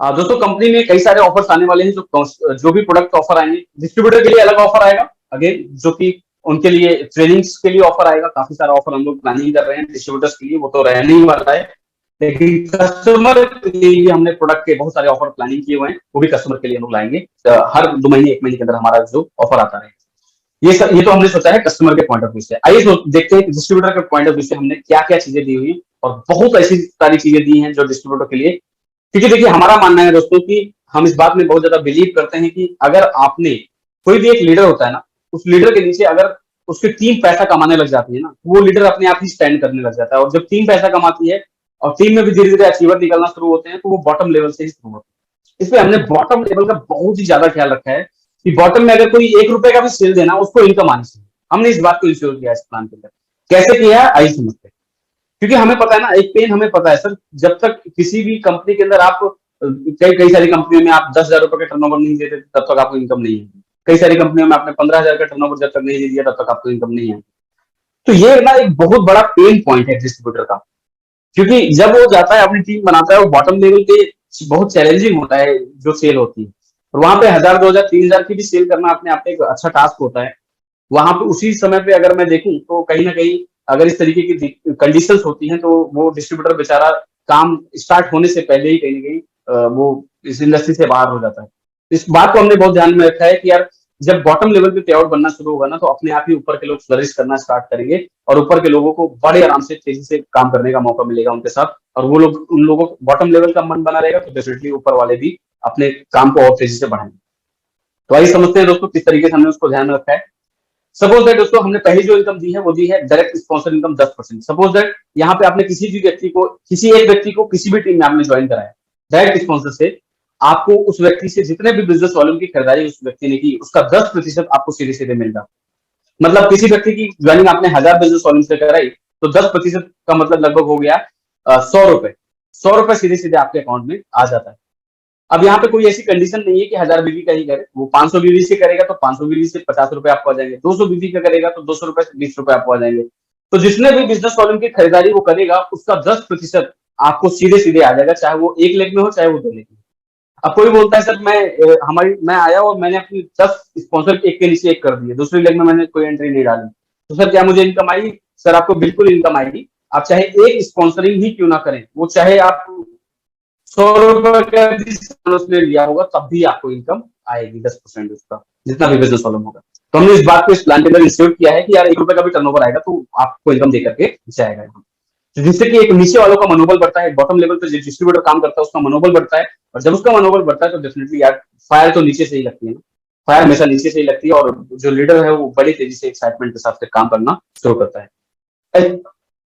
Speaker 1: दोस्तों, कंपनी में कई सारे ऑफर्स आने वाले हैं। जो भी प्रोडक्ट ऑफर आएंगे, डिस्ट्रीब्यूटर के लिए अलग ऑफर आएगा अगेन, जो कि उनके लिए ट्रेनिंग्स के लिए ऑफर आएगा। काफी सारा ऑफर हम लोग प्लानिंग कर रहे हैं डिस्ट्रीब्यूटर्स के लिए, वो तो रहने ही वाला है। लेकिन कस्टमर के लिए हमने प्रोडक्ट के बहुत सारे ऑफर प्लानिंग किए हुए हैं, वो भी कस्टमर के लिए हम लोग लाएंगे। हर 2 महीने 1 महीने के अंदर हमारा जो ऑफर आता है, ये तो हमने सोचा है कस्टमर के पॉइंट ऑफ व्यू से। आइए देखते हैं डिस्ट्रीब्यूटर के पॉइंट ऑफ व्यू से हमने क्या क्या चीजें दी हुई, और बहुत ऐसी सारी चीजें दी हैं जो डिस्ट्रीब्यूटर के लिए। क्योंकि देखिए, हमारा मानना है दोस्तों कि हम इस बात में बहुत ज्यादा बिलीव करते हैं कि अगर आपने, कोई भी एक लीडर होता है ना, उस लीडर के नीचे अगर उसकी टीम पैसा कमाने लग जाती है ना, तो वो लीडर अपने आप ही स्टैंड करने लग जाता है। और जब टीम पैसा कमाती है और टीम में भी धीरे धीरे अचीवर निकलना शुरू होते हैं, तो वो बॉटम लेवल से ही शुरू होते हैं। इसलिए हमने बॉटम लेवल का बहुत ही ज्यादा ख्याल रखा है कि बॉटम में अगर कोई 1 रुपए का भी सेल देना, उसको इनकम आनी चाहिए। हमने इस बात को इंश्योर किया इस प्लान के अंदर। कैसे किया है आइए समझते हैं। क्योंकि हमें पता है ना, एक पेन हमें पता है सर, जब तक किसी भी कंपनी के अंदर आप, कई कई सारी कंपनियों में आप 10,000 रुपए का टर्नओवर नहीं देते तब तक आपको इनकम नहीं है। कई सारी कंपनियों में आपने 15,000 का टर्नओवर जब तक नहीं दे दिया तब तक आपको इनकम नहीं है। तो ये ना एक बहुत बड़ा पेन पॉइंट है डिस्ट्रीब्यूटर का। क्योंकि जब वो जाता है अपनी टीम बनाता है, वो बॉटम लेवल पे बहुत चैलेंजिंग होता है जो सेल होती है। और वहां पे 1,000, 2,000, 3,000 की भी सेल करना अपने आप में एक अच्छा टास्क होता है। वहां पे उसी समय पे अगर मैं देखूं तो कहीं ना कहीं अगर इस तरीके की कंडीशंस होती हैं, तो वो डिस्ट्रीब्यूटर बेचारा काम स्टार्ट होने से पहले ही कहीं ना कहीं वो इस इंडस्ट्री से बाहर हो जाता है। इस बात को हमने बहुत ध्यान में रखा है कि यार, जब बॉटम लेवल पे पे आउट बनना शुरू होगा ना, तो अपने आप ही ऊपर के लोग फ्लरिश करना स्टार्ट करेंगे, और ऊपर के लोगों को बड़े आराम से तेजी से काम करने का मौका मिलेगा उनके साथ। और वो लोग, उन लोगों को बॉटम लेवल का मन बना रहेगा, तो डेफिनेटली ऊपर वाले भी अपने काम को और तेजी से बढ़ाएंगे। तो आइए समझते हैं दोस्तों किस तरीके से हमने उसको ध्यान में रखा है। सपोज दैट दोस्तों, हमने पहली जो इनकम दी है वो दी है direct sponsor income 10%। Suppose that यहाँ पे आपने किसी भी व्यक्ति को, किसी एक व्यक्ति को किसी भी टीम में आपने ज्वाइन कराया डायरेक्ट स्पॉन्सर से, आपको उस व्यक्ति से जितने भी बिजनेस वॉल्यूम की खरीदारी उस व्यक्ति ने की, उसका 10% आपको सीधे सीधे मिल रहा। मतलब किसी व्यक्ति की ज्वाइनिंग आपने 1,000 बिजनेस वॉल्यूम से कराई, तो 10% का मतलब लगभग हो गया 100 रुपए। 100 रुपए सीधे सीधे आपके अकाउंट में आ जाता है। अब यहाँ पे कोई ऐसी कंडीशन नहीं है कि 1,000 बीवी का ही करे। वो 500 बीवी से करेगा तो 500 बीवी से 50 रुपए आपको आ जाएंगे। 200 बीवी का करेगा तो 200 रुपए से 20 रुपए आपको आ जाएंगे। तो जिसने भी बिजनेस वॉल्यूम की खरीदारी वो करेगा, उसका 10% आपको सीधे सीधे आ जाएगा, चाहे वो 1 लेग में हो, चाहे वो 2 लेग में। अब कोई बोलता है सर, मैं आया और मैंने अपनी 10 स्पॉन्सर एक के नीचे एक कर दिए, दूसरी लेग में मैंने कोई एंट्री नहीं डाली, तो सर क्या मुझे इनकम आएगी? सर आपको बिल्कुल इनकम आएगी। आप चाहे एक स्पॉन्सरिंग ही क्यों ना करें, वो चाहे आप 100 रुपए का भी उसने लिया होगा, तब भी आपको इनकम आएगी 10% उसका, जितना भी बिजनेस वॉल्यूम होगा। तो हमने इस बात को इस प्लान के अंदर इंस्टीट्यूट किया है कि यार 1 रुपए का भी टर्नओवर आएगा तो आपको इनकम देकर के जाएगा। तो जिससे कि एक नीचे वालों का मनोबल बढ़ता है, बॉटम लेवल पे जो डिस्ट्रीब्यूटर काम करता है उसका मनोबल बढ़ता है। और जब उसका मनोबल बढ़ता है तो डेफिनेटली यार, फायर तो नीचे से ही लगती है ना, फायर हमेशा नीचे से ही लगती है, और जो लीडर है वो बड़ी तेजी से एक्साइटमेंट के साथ काम करना शुरू करता है।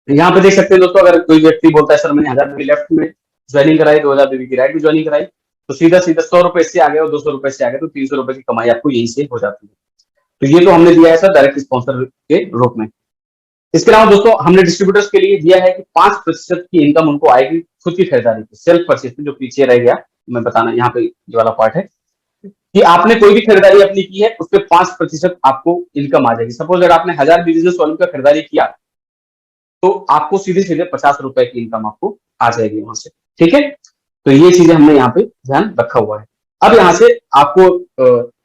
Speaker 1: यहाँ पे देख सकते हैं दोस्तों, अगर कोई व्यक्ति बोलता है सर मैंने 1,000 की लेफ्ट में ज्वाइनिंग कराई, 2,000 बीवी की राइट में ज्वाइनिंग कराई, तो सीधा सीधा 100 रुपए इससे आ गए और 200 रुपए से आ गए, तो 300 रुपए की कमाई आपको यहीं से हो जाती है। तो ये तो हमने दिया है सर डायरेक्ट स्पॉन्सर के रूप में। इसके अलावा दोस्तों, हमने डिस्ट्रीब्यूटर्स के लिए दिया है कि 5% की इनकम उनको आएगी खुद की खरीदारी पे, सेल्फ परचेज में। जो पीछे रह गया मैं बताना, यहाँ पे ये वाला पार्ट है कि आपने कोई भी खरीदारी अपनी की है, उस पर 5% आपको इनकम आ जाएगी। सपोज अगर आपने 1,000 बिजनेस वॉल्यूम का खरीदारी किया, तो आपको सीधे सीधे 50 रुपए की इनकम आपको आ जाएगी वहां से। ठीक है, तो ये चीजें हमने यहाँ पे ध्यान रखा हुआ है। अब यहाँ से आपको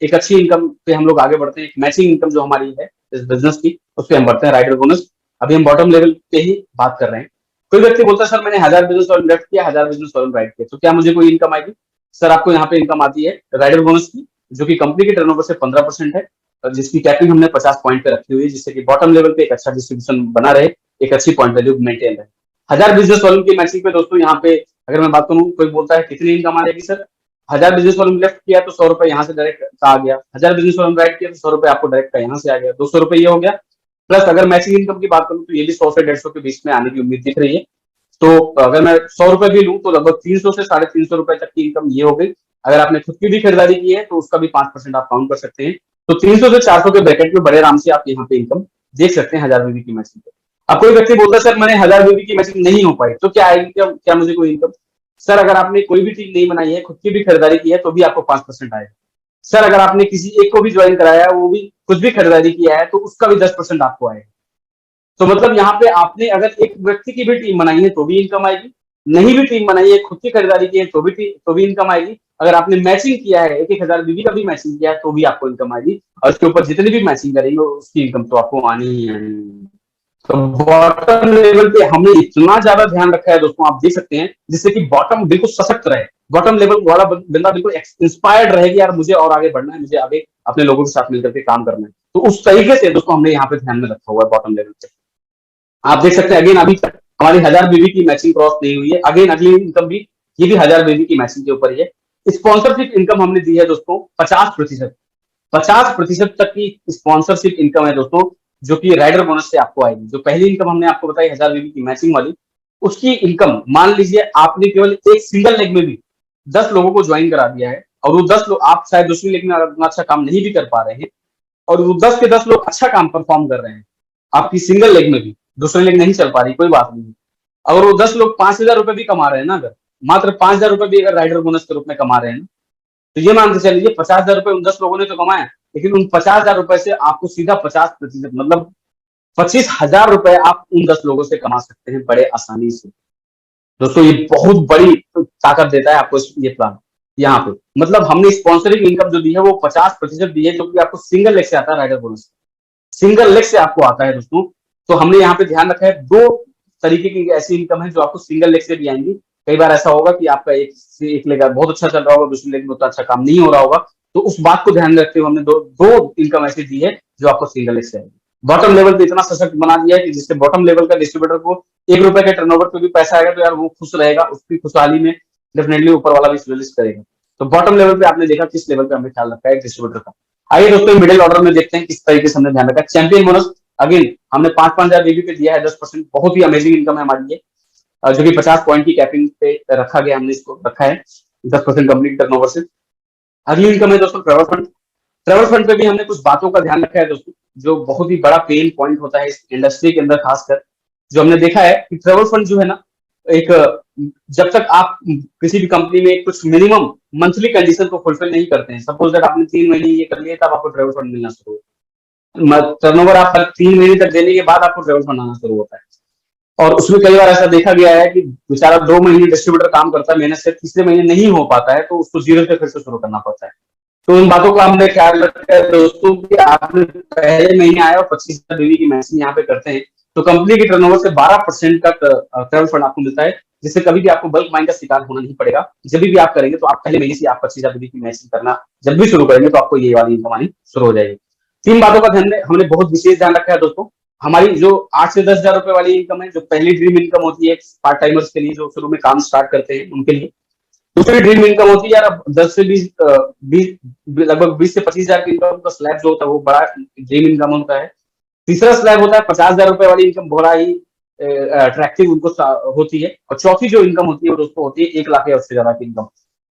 Speaker 1: एक अच्छी इनकम पे हम लोग आगे बढ़ते हैं। एक मैचिंग इनकम जो हमारी है इस बिजनेस की, उस पर हम बढ़ते हैं, राइडर बोनस। अभी हम बॉटम लेवल पे ही बात कर रहे हैं। कोई व्यक्ति बोलता है सर मैंने 1,000 बिजनेस वॉल्यूम लेफ्ट किया, 1,000 बिजनेस वॉल्यूम राइट किया, तो क्या मुझे कोई इनकम आएगी? सर आपको यहाँ पे इनकम आती है राइडर बोनस की, जो कि कंपनी के टर्नओवर से 15% है, जिसकी कैपिंग हमने 50 पॉइंट पे रखी हुई है, जिससे कि बॉटम लेवल पे एक अच्छा डिस्ट्रीब्यूशन बना रहे, एक अच्छी पॉइंट वैल्यू मेंटेन रहे। 1,000 बिजनेस वॉल्यूम की मैचिंग पे दोस्तों, यहाँ पे अगर मैं बात करूं, कोई बोलता है कितनी इनकम आ जाएगी सर? 1,000 बिजनेस वॉल्यूम लेफ्ट किया तो 100 रुपए यहाँ से डायरेक्ट का आ गया, 1,000 बिजनेस वॉल्यूम राइट किया तो 100 रुपए आपको डायरेक्ट का यहाँ से आ गया, 200 रुपए ये हो गया। प्लस अगर मैचिंग इनकम की बात करूं तो ये भी 100 से 150 के बीच में आने की उम्मीद दिख रही है। तो अगर मैं 100 रुपए भी लूं तो लगभग 300 से 350 रुपए तक की इनकम ये हो गई। अगर आपने खुद की भी खरीदारी की है तो उसका भी 5% आप काउंट कर सकते हैं। तो 300 से 400 के ब्रैकेट में बड़े आराम से आप यहाँ पे इनकम देख सकते हैं 1000 बीबी की मैचिंग पे। अब कोई व्यक्ति बोलता है सर मैंने 1000 बीबी की मैचिंग नहीं हो पाई तो क्या आएगी, क्या मुझे कोई इनकम? सर अगर आपने कोई भी चीज नहीं बनाई है, खुद की भी खरीदारी की है तो भी आपको 5% आएगा। सर अगर आपने किसी एक को भी ज्वाइन कराया है, वो भी कुछ भी खरीदारी किया है तो उसका भी 10% आपको आएगा। तो मतलब यहाँ पे आपने अगर एक व्यक्ति की भी टीम बनाई है तो भी इनकम आएगी, नहीं भी टीम बनाई है, खुद की खरीदारी की है तो भी इनकम आएगी। अगर आपने मैचिंग किया है, 1000 बीबी का भी मैचिंग किया है तो भी आपको इनकम आएगी, और उसके ऊपर जितनी भी मैचिंग करेंगे उसकी इनकम तो आपको आनी ही आनी। तो बॉटम लेवल पे हमने इतना ज्यादा ध्यान रखा है दोस्तों, आप देख सकते हैं, जिससे कि बॉटम बिल्कुल सशक्त रहे, बॉटम लेवल वाला बंदा बिल्कुल इंस्पायर्ड रहे कि यार मुझे और आगे बढ़ना है, मुझे आगे अपने लोगों के साथ मिलकर के काम करना है। तो उस तरीके से दोस्तों हमने यहाँ पे ध्यान में रखा हुआ है बॉटम लेवल पे। आप देख सकते हैं अगेन अभी तक हमारी 1000 बीबी की मैचिंग क्रॉस नहीं हुई है। अगेन अगली इनकम भी ये भी 1000 बीबी की मैचिंग के ऊपर ही है। स्पॉन्सरशिप इनकम हमने दी है दोस्तों 50%, 50% तक की स्पॉन्सरशिप इनकम है दोस्तों, जो कि राइडर बोनस से आपको आएगी। जो पहली इनकम हमने आपको बताई 1000 बीबी की मैचिंग वाली, उसकी इनकम मान लीजिए आपने केवल एक सिंगल लेग में भी 10 लोगों को ज्वाइन करा दिया है, और वो 10 लोग, आप शायद दूसरी लेग में उतना अच्छा काम नहीं भी कर पा रहे हैं, और वो 10 के 10 लोग अच्छा काम परफॉर्म कर रहे हैं आपकी सिंगल लेग में भी, दूसरी लेग नहीं चल पा रही, कोई बात नहीं। अगर वो 10 लोग 5000 रुपए भी कमा रहे हैं ना, अगर मात्र 5000 रुपए भी अगर राइडर बोनस के रूप में कमा रहे हैं, तो ये मान के चलिए 50,000 रुपए उन 10 लोगों ने तो कमाए, लेकिन उन 50,000 रुपए से आपको सीधा 50%, मतलब 25,000 रुपए आप उन 10 लोगों से कमा सकते हैं बड़े आसानी से। दोस्तों ये बहुत बड़ी ताकत देता है आपको ये प्लान। यहाँ पे मतलब हमने स्पॉन्सरिंग इनकम जो दी है वो 50% दी है, जो कि आपको सिंगल लेग से आता है, राइडर बोनस सिंगल लेग से आपको आता है दोस्तों। तो हमने यहाँ पे ध्यान रखा है, दो तरीके की ऐसी इनकम है जो आपको सिंगल लेग से भी आएंगी। कई बार ऐसा होगा कि आपका एक लेग बहुत अच्छा चल रहा होगा, दूसरी लेग में उतना अच्छा काम नहीं हो रहा होगा, तो उस बात को ध्यान में रखते हुए हमने दो इनकम ऐसी दी है जो आपको सिंगल लेग से आएगी। बॉटम लेवल पे इतना सशक्त बना दिया है कि जिससे बॉटम लेवल का डिस्ट्रीब्यूटर को 1 रुपए के टर्नओवर पे भी पैसा आएगा तो यार वो खुश रहेगा, उसकी खुशहाली में डेफिनेटली ऊपर वाला भी विजिट करेगा। तो बॉटम लेवल पे आपने देखा किस लेवल पे हमने ख्याल रखा है डिस्ट्रीब्यूटर का। आइए दोस्तों मिडिल ऑर्डर में देखते हैं किस तरीके से हमने ध्यान रखा है। चैंपियन बोनस अगेन हमने 5,000 बीबी पे दिया है 10%, बहुत ही अमेजिंग इनकम है हमारी ये, जो कि 50 पॉइंट की कैपिंग पे रखा गया, हमने इसको रखा है 10% कंपनी टर्नओवर से। अगली इनकम है दोस्तों ट्रेवल फंड। ट्रेवल फंड पे भी हमने कुछ बातों का ध्यान रखा है दोस्तों, जो बहुत ही बड़ा पेन पॉइंट होता है इस इंडस्ट्री के अंदर खासकर। जो हमने देखा है कि ट्रेवल फंड जो है ना, एक जब तक आप किसी भी कंपनी में कुछ मिनिमम मंथली कंडीशन को फुलफिल नहीं करते हैं, सपोज दैट आपने 3 महीने ये कर लिया तब आपको ट्रेवल फंड मिलना शुरू होगा। टर्नओवर आप 3 महीने तक देने के बाद आपको ट्रेवल फंड आना शुरू होता है। और उसमें कई बार ऐसा देखा गया है कि बेचारा 2 महीने डिस्ट्रीब्यूटर काम करता है, मेहनत से तीसरे महीने नहीं हो पाता है तो उसको जीरो से फिर से शुरू करना पड़ता है। तो इन बातों का हमने ख्याल रखा है दोस्तों कि आपने पहले महीने आए और 25,000 बीवी की मैचिंग यहाँ पे करते हैं तो कंपनी के टर्नओवर से 12% का ट्रेवल फंड आपको मिलता है, जिससे कभी भी आपको बल्क बाइंग का शिकार होना नहीं पड़ेगा। जब भी आप करेंगे तो आप पहले महीने से आप 25,000 बीवी की मैचिंग करना जब भी शुरू करेंगे तो आपको ये वाली इनकम आनी शुरू हो जाएगी। 3 बातों का ध्यान हमने बहुत विशेष ध्यान रखा है दोस्तों। हमारी जो 8 से 10 हजार रुपए वाली इनकम है, जो पहली ड्रीम इनकम होती है पार्ट टाइमर्स के लिए जो शुरू में काम स्टार्ट करते हैं उनके लिए। दूसरी ड्रीम इनकम होती है यार, अब 10 से 20 लगभग 20 से 25 हजार की इनकम का स्लैब जो होता है वो बड़ा ड्रीम इनकम होता है। तीसरा स्लैब होता है 50,000 रुपए वाली इनकम, बड़ा ही अट्रैक्टिव उनको होती है। और चौथी जो इनकम होती है वो दोस्तों होती है 1 लाख या उससे ज्यादा की इनकम।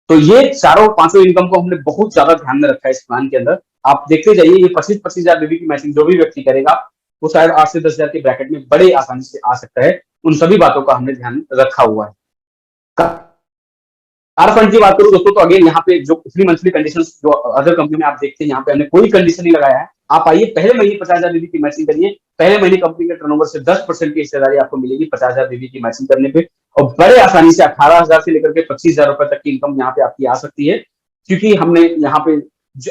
Speaker 1: तो ये चारों पांचों इनकम को हमने बहुत ज्यादा ध्यान में रखा है इस प्लान के अंदर। आप देखते जाइए, ये 25-25 हजार बीबी की मैचिंग जो भी व्यक्ति करेगा वो शायद 8 से 10 हजार के ब्रैकेट में बड़े आसानी से आ सकता है। उन सभी बातों का हमने ध्यान रखा हुआ है। कार फंड की बात करूं दोस्तों, तो अगेन यहाँ पे जो पिछली मंथली कंडीशंस जो अदर कंपनी में आप देखते हैं, यहाँ पे हमने कोई कंडीशन नहीं लगाया है। आप आइए पहले महीने 50,000 बीबी की मैचिंग करिए, पहले महीने कंपनी के टर्नओवर से 10% की हिस्सेदारी आपको मिलेगी 50,000 बीबी की मैचिंग करने पे, और बड़े आसानी से 18,000 से लेकर के 25,000 रुपए तक की इनकम यहाँ पे आपकी आ सकती है। क्योंकि हमने यहाँ पे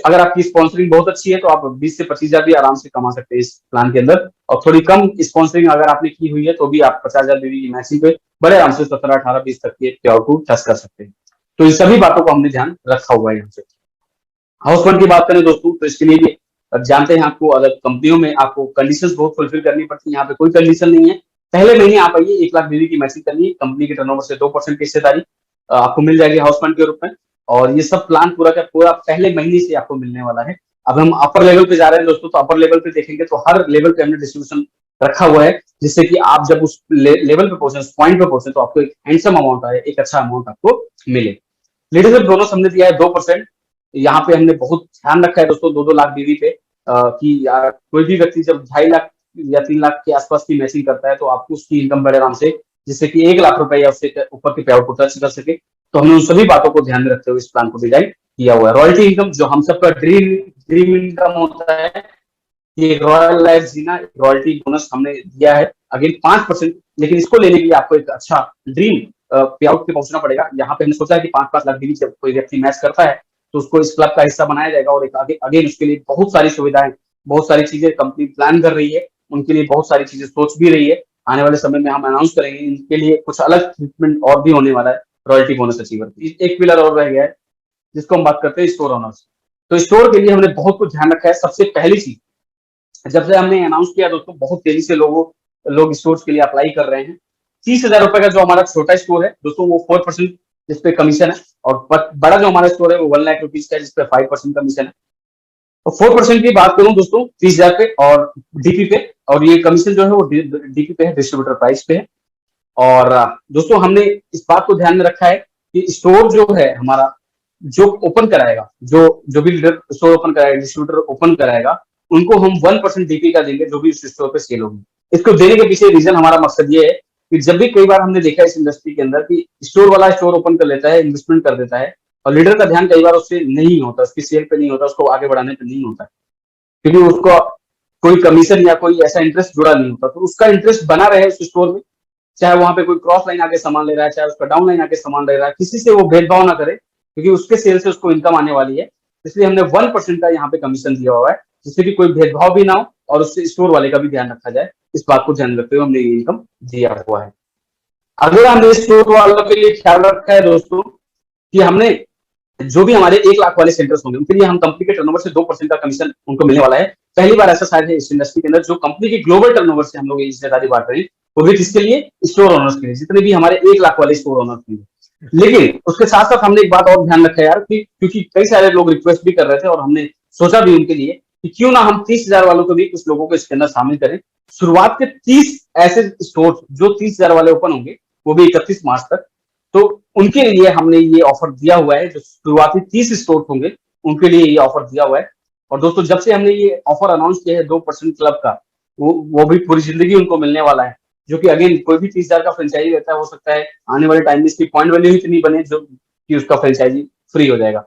Speaker 1: अगर आपकी स्पॉन्सरिंग बहुत अच्छी है तो आप 20 से 25,000 भी आराम से कमा सकते हैं इस प्लान के अंदर, और थोड़ी कम स्पॉन्सरिंग अगर आपने की हुई है तो भी आप 50,000 बीबी की मैचिंग पे बड़े आराम से 17, 18, 20 तक के पे आउट को टच कर सकते हैं। तो इन सभी बातों को हमने ध्यान रखा हुआ है यहाँ से। हाउस फंड की बात करें दोस्तों, तो इसके लिए भी जानते हैं आपको अगर कंपनियों में आपको कंडीशंस बहुत फुलफिल करनी पड़ती है, यहाँ पे कोई कंडीशन नहीं है। पहले महीने आप आइए 1 लाख बीवी की मैचिंग करनी, कंपनी के टर्नओवर से 2% की हिस्सेदारी आपको मिल जाएगी हाउस फंड के रूप में, और ये सब प्लान पूरा का पूरा पहले महीने से आपको मिलने वाला है। अब हम अपर लेवल पे जा रहे हैं दोस्तों, तो अपर लेवल पे देखेंगे तो हर लेवल पे हमने डिस्ट्रीब्यूशन रखा हुआ है, जिससे कि आप जब उस लेवल पे पहुंचे, उस पॉइंट पे पहुंचे, तो आपको एक हैंडसम अमाउंट आए, एक अच्छा अमाउंट आपको मिले। लीडरशिप बोनस हमने दिया है 2%। यहाँ पे हमने बहुत ध्यान रखा है दोस्तों 2-2 लाख डीवी पे, कि कोई भी व्यक्ति जब 2.5 लाख या 3 लाख के आसपास की मैचिंग करता है तो आपको उसकी इनकम बढ़े आराम से, जिससे कि 1 लाख रुपए या उससे ऊपर के पे आउट को टच कर सके। तो हमने उन सभी बातों को ध्यान में रखते हुए इस प्लान को डिजाइन किया हुआ है। रॉयल्टी इनकम जो हम सबका ड्रीम ड्रीम इनकम होता है, ये रॉयल लाइफ जीना, रॉयल्टी बोनस हमने दिया है अगेन 5%। लेकिन इसको लेने के लिए आपको एक अच्छा ड्रीम पे आउट पे पहुंचना पड़ेगा। यहाँ पे हमने सोचा है कि 5-5 लाख डीवी जब कोई व्यक्ति मैच करता है तो उसको इस क्लब का हिस्सा बनाया जाएगा, और एक आगे अगेन उसके लिए बहुत सारी सुविधाएं, बहुत सारी चीजें कंपनी प्लान कर रही है, उनके लिए बहुत सारी चीजें सोच भी रही है। आने वाले समय में हम अनाउंस करेंगे, इनके लिए कुछ अलग ट्रीटमेंट और भी होने वाला है रॉयल्टी बोनस अचीवर। एक पिलर और रह गया है जिसको हम बात करते हैं स्टोर ओनर्स। तो स्टोर के लिए हमने बहुत कुछ ध्यान रखा है। सबसे पहली चीज, जब से हमने अनाउंस किया दोस्तों, बहुत तेजी से लोग स्टोर्स के लिए अप्लाई कर रहे हैं। 30,000 रुपए का जो हमारा छोटा स्टोर है दोस्तों, वो 4% जिसपे कमीशन है, और बड़ा जो हमारा स्टोर है वो 1 लाख रुपीज का है, जिसपे 5% कमीशन है। और 4% की बात करूं दोस्तों 30,000 पे और डीपी पे, और ये कमीशन जो है वो डीपी पे है, डिस्ट्रीब्यूटर प्राइस पे है। और दोस्तों हमने इस बात को ध्यान में रखा है कि स्टोर जो है हमारा, जो ओपन कराएगा, जो भी लीडर स्टोर ओपन कराएगा, डिस्ट्रीब्यूटर ओपन कराएगा, उनको हम 1% डीपी का देंगे जो भी उस स्टोर पे सेल होगी। इसको देने के पीछे रीजन, हमारा मकसद ये है कि जब भी कई बार हमने देखा है इस इंडस्ट्री के अंदर कि स्टोर वाला स्टोर ओपन कर लेता है, इन्वेस्टमेंट कर देता है, और लीडर का ध्यान कई बार उससे नहीं होता, उसकी सेल पे नहीं होता, उसको आगे बढ़ाने पे नहीं होता, क्योंकि उसको कोई कमीशन या कोई ऐसा इंटरेस्ट जुड़ा नहीं होता। तो उसका इंटरेस्ट बना रहे उस स्टोर में, चाहे वहां पे कोई क्रॉस लाइन आके सामान ले रहा है, चाहे उसका डाउन लाइन आके सामान ले रहा है, किसी से वो भेदभाव ना करे, क्योंकि उसके सेल से उसको इनकम आने वाली है। इसलिए हमने 1% का यहाँ पे कमीशन दिया हुआ है, जिससे कि कोई भेदभाव भी ना हो और उससे स्टोर वाले का भी ध्यान रखा जाए। इस बात को ध्यान रखते हुए हमने ये इनकम दिया हुआ है। अगर हमने स्टोर वालों के लिए ख्याल रखा है दोस्तों कि हमने जो भी हमारे 1 लाख वाले सेंटर्स होंगे उनके लिए हम कंपनी के टर्नओवर से 2% का कमीशन उनको मिलने वाला है। पहली बार ऐसा शायद है इस इंडस्ट्री के अंदर, जो कंपनी के ग्लोबल टर्नओवर से हम लोग ये हिस्सेदारी बांट रहे हैं, वो भी किसके लिए? स्टोर ओनर्स के लिए, जितने भी हमारे 1 लाख वाले स्टोर ओनर्स होंगे। लेकिन उसके साथ साथ हमने एक बात और ध्यान रखा है यार, कि क्योंकि कई सारे लोग रिक्वेस्ट भी कर रहे थे और हमने सोचा भी उनके लिए कि क्यों ना हम 30,000 वालों को भी कुछ लोगों को इसके अंदर शामिल करें। शुरुआत के 30 ऐसे स्टोर जो 30,000 वाले ओपन होंगे, वो भी 31 मार्च तक, तो उनके लिए हमने ये ऑफर दिया हुआ है। जो शुरुआती 30 स्टोर होंगे उनके लिए ये ऑफर दिया हुआ है। और दोस्तों जब से हमने ये ऑफर अनाउंस किया है 2% क्लब का, वो भी पूरी जिंदगी उनको मिलने वाला है। जो कि अगेन कोई भी 30,000 का फ्रेंचाइजी रहता है, हो सकता है आने वाले टाइम में इसकी पॉइंट वैल्यू इतनी बने जो कि उसका फ्रेंचाइजी फ्री हो जाएगा।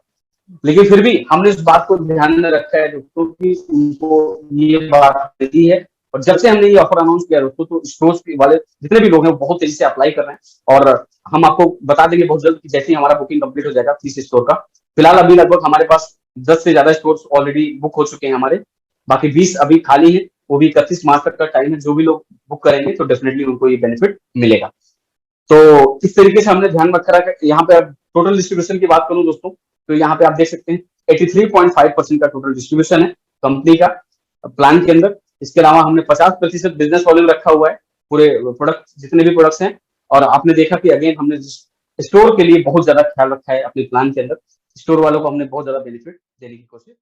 Speaker 1: लेकिन फिर भी हमने इस बात को ध्यान में रखा है दोस्तों कि उनको ये बात मिली है। और जब से हमने ये ऑफर अनाउंस किया दोस्तों, तो स्टोर्स वाले जितने भी लोग हैं वो बहुत तेजी से अप्लाई कर रहे हैं, और हम आपको बता देंगे बहुत जल्द कि जैसे ही हमारा बुकिंग कंप्लीट हो जाएगा 30 स्टोर का। फिलहाल अभी लगभग हमारे पास 10 से ज्यादा स्टोर्स ऑलरेडी बुक हो चुके हैं हमारे, बाकी 20 अभी खाली है। वो भी 31 मार्च तक का टाइम है, जो भी लोग बुक करेंगे तो डेफिनेटली उनको ये बेनिफिट मिलेगा। तो इस तरीके से हमने ध्यान रखा है। यहाँ पे टोटल डिस्ट्रीब्यूशन की बात करूं दोस्तों, तो यहाँ पे आप देख सकते हैं 83.5% का टोटल डिस्ट्रीब्यूशन है कंपनी का प्लान के अंदर। इसके अलावा हमने 50% बिजनेस वॉल्यूम रखा हुआ है पूरे प्रोडक्ट, जितने भी प्रोडक्ट्स हैं। और आपने देखा कि अगेन हमने स्टोर के लिए बहुत ज्यादा ख्याल रखा है अपने प्लान के अंदर। स्टोर वालों को हमने बहुत ज्यादा बेनिफिट देने की कोशिश